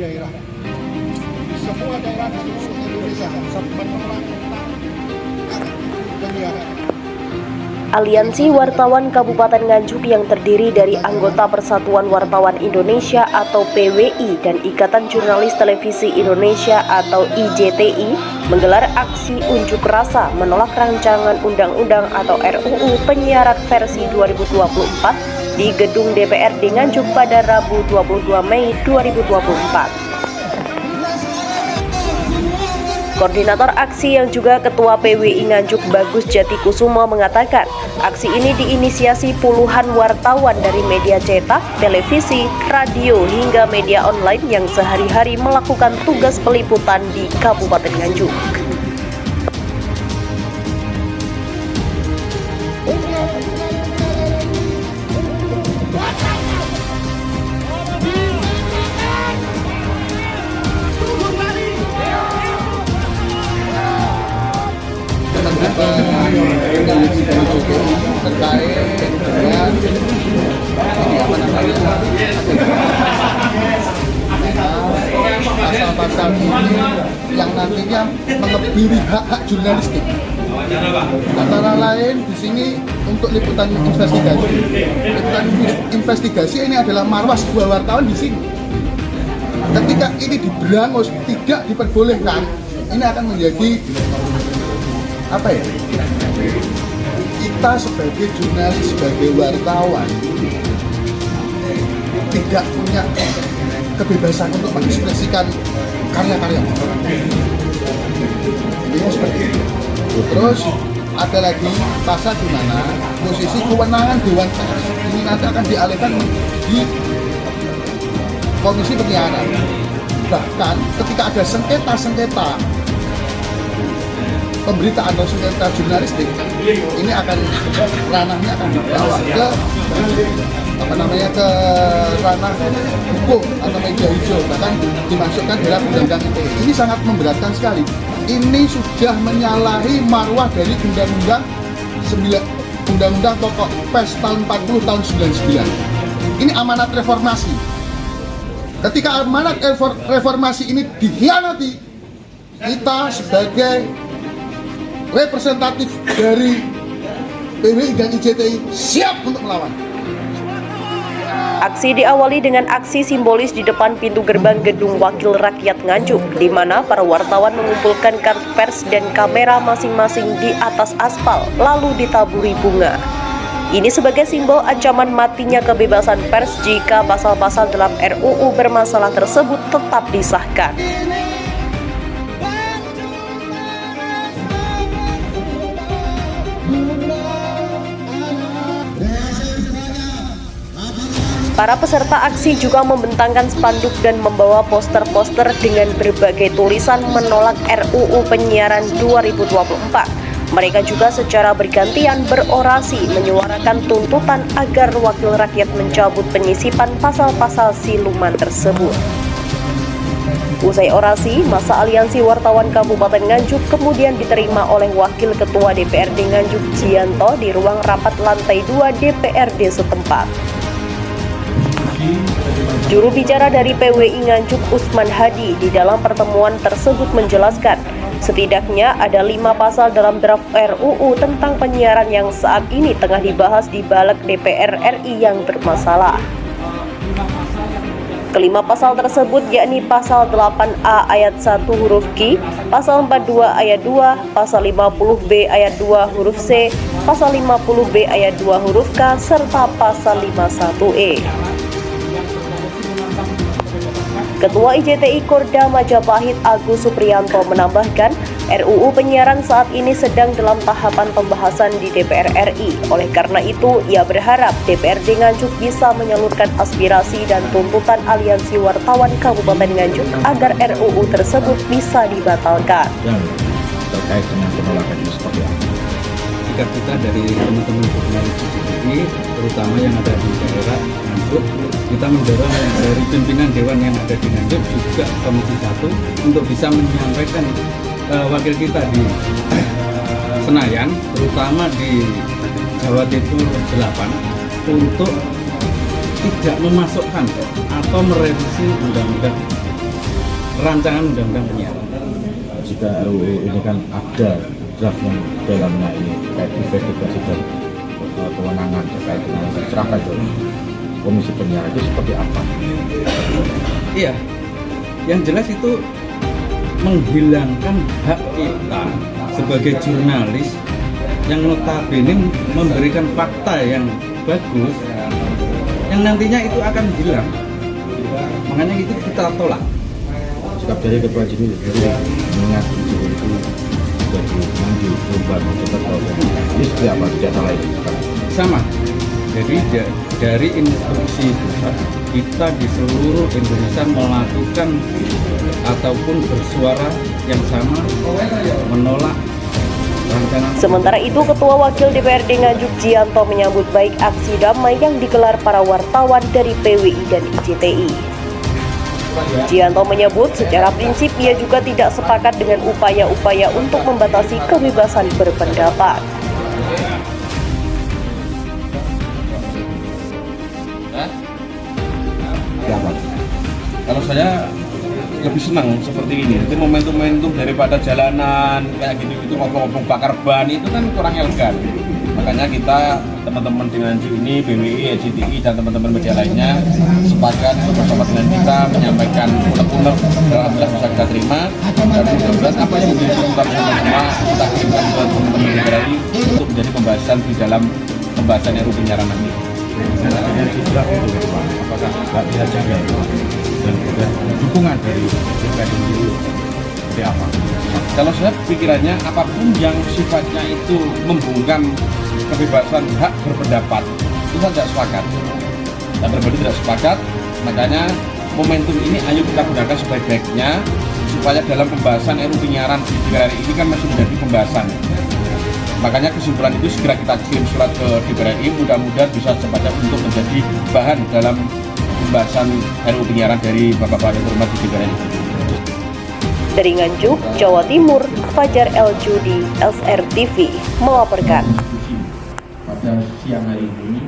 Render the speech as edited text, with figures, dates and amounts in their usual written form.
daerah. Semua daerah di seluruh Indonesia menolak penyiaran. Aliansi Wartawan Kabupaten Nganjuk yang terdiri dari anggota Persatuan Wartawan Indonesia atau PWI dan Ikatan Jurnalis Televisi Indonesia atau IJTI menggelar aksi unjuk rasa menolak rancangan undang-undang atau RUU penyiaran versi 2024 di Gedung DPRD Nganjuk pada Rabu 22 Mei 2024. Koordinator aksi yang juga Ketua PWI Nganjuk Bagus Jatikusumo mengatakan, aksi ini diinisiasi puluhan wartawan dari media cetak, televisi, radio hingga media online yang sehari-hari melakukan tugas peliputan di Kabupaten Nganjuk. Terkait dengan pasal-pasal ini yang nantinya mengebiri hak-hak jurnalistik. Antara lain di sini untuk liputan investigasi. Liputan investigasi ini adalah marwah sebuah wartawan di sini. Ketika ini diberangus, tidak diperbolehkan, ini akan menjadi apa ya? Kita sebagai jurnalis, sebagai wartawan tidak punya kebebasan untuk mengekspresikan karya-karya. Ini seperti itu. Terus ada lagi pasal di mana posisi kewenangan Dewan Pers ini nanti akan dialihkan di Komisi Penyiaran. Bahkan ketika ada sengketa pemberitaan atau sengketa jurnalistik, ini akan ranahnya akan dibawa ke ke ranah hukum atau meja hijau, bahkan dimasukkan dalam undang-undang ITE. Ini sangat memberatkan sekali. Ini sudah menyalahi marwah dari Undang-Undang Pokok Pers tahun 40 tahun 99. Ini amanat reformasi. Ketika amanat reformasi ini dikhianati, kita sebagai representatif dari PWI dan IJTI siap untuk melawan. Aksi diawali dengan aksi simbolis di depan pintu gerbang Gedung Wakil Rakyat Nganjuk, di mana para wartawan mengumpulkan kartu pers dan kamera masing-masing di atas aspal, lalu ditaburi bunga. Ini sebagai simbol ancaman matinya kebebasan pers jika pasal-pasal dalam RUU bermasalah tersebut tetap disahkan. Para peserta aksi juga membentangkan spanduk dan membawa poster-poster dengan berbagai tulisan menolak RUU penyiaran 2024. Mereka juga secara bergantian berorasi menyuarakan tuntutan agar wakil rakyat mencabut penyisipan pasal-pasal siluman tersebut. Usai orasi, masa Aliansi Wartawan Kabupaten Nganjuk kemudian diterima oleh Wakil Ketua DPRD Nganjuk Jianto di ruang rapat lantai 2 DPRD setempat. Juru bicara dari PWI Nganjuk Usman Hadi di dalam pertemuan tersebut menjelaskan, setidaknya ada 5 pasal dalam draft RUU tentang penyiaran yang saat ini tengah dibahas di Baleg DPR RI yang bermasalah. Kelima pasal tersebut yakni pasal 8A ayat 1 huruf Q, pasal 42 ayat 2, pasal 50B ayat 2 huruf C, pasal 50B ayat 2 huruf K, serta pasal 51E. Ketua IJTI Korda Majapahit Agus Supriyanto menambahkan, RUU penyiaran saat ini sedang dalam tahapan pembahasan di DPR RI. Oleh karena itu, ia berharap DPRD Nganjuk bisa menyalurkan aspirasi dan tuntutan Aliansi Wartawan Kabupaten Nganjuk agar RUU tersebut bisa dibatalkan. Dan terkait dengan penolakan itu seperti apa? Sikap kita dari teman-teman jurnalis IJTI, terutama yang ada di daerah Nganjuk, kita mendorong dari pimpinan dewan yang ada di Nganjuk juga Komisi 1 untuk bisa menyampaikan wakil kita di Senayan, terutama di Jawa Timur 8, untuk tidak memasukkan atau merevisi undang-undang rancangan undang-undang penyiaran. Jika RUU ini kan ada draft yang dalamnya ini terkait investigasi dan kewenangan terkait dengan serahkan ke Komisi Penyiaran itu seperti apa? Iya, yang jelas itu menghilangkan hak kita sebagai jurnalis yang notabene memberikan fakta yang bagus, yang nantinya itu akan hilang. Makanya itu kita tolak. Sikap dari Ketua Jimmy sendiri mengingat itu jadi mandi perubahan untuk ini seperti apa? Tidak salah ini sekarang. Sama. Jadi dari instruksi pusat kita di seluruh Indonesia melakukan ataupun bersuara yang sama menolak rancangan. Sementara itu, Ketua Wakil DPRD Nganjuk Jianto menyambut baik aksi damai yang digelar para wartawan dari PWI dan IJTI. Jianto menyebut secara prinsip ia juga tidak sepakat dengan upaya-upaya untuk membatasi kebebasan berpendapat. Kalau saya lebih senang seperti ini, itu momentum-momentum daripada jalanan kayak gitu itu ngomong-ngomong bakar ban itu kan kurang elegan. Makanya kita teman-teman dengan ini BWI, IJTI dan teman-teman media lainnya sepakat bersama dengan kita menyampaikan unek-unek alhamdulillah bisa kita terima dan mudah-mudahan apa yang menjadi tuntutan bersama kita kirimkan ke teman-teman media lain untuk menjadi pembahasan di dalam pembahasan RUU penyiaran nanti. Apakah nggak bisa jaga itu dan juga dukungan dari DPR itu seperti apa? Kalau saya pikirannya apapun yang sifatnya itu membungkam kebebasan hak berpendapat itu saya tidak sepakat. Dan berbeda tidak sepakat, makanya momentum ini ayo kita gunakan sebaik-baiknya supaya dalam pembahasan RUU penyiaran di DPR RI ini kan masih menjadi pembahasan. Makanya kesimpulan itu segera kita kirim surat ke DPR RI, mudah-mudahan bisa secepatnya untuk menjadi bahan dalam pembahasan RUU penyiaran dari Bapak-Bapak yang hormat di DPR RI. Dari Nganjuk, Jawa Timur, Fajar El Judi, SR TV melaporkan. Pada siang hari ini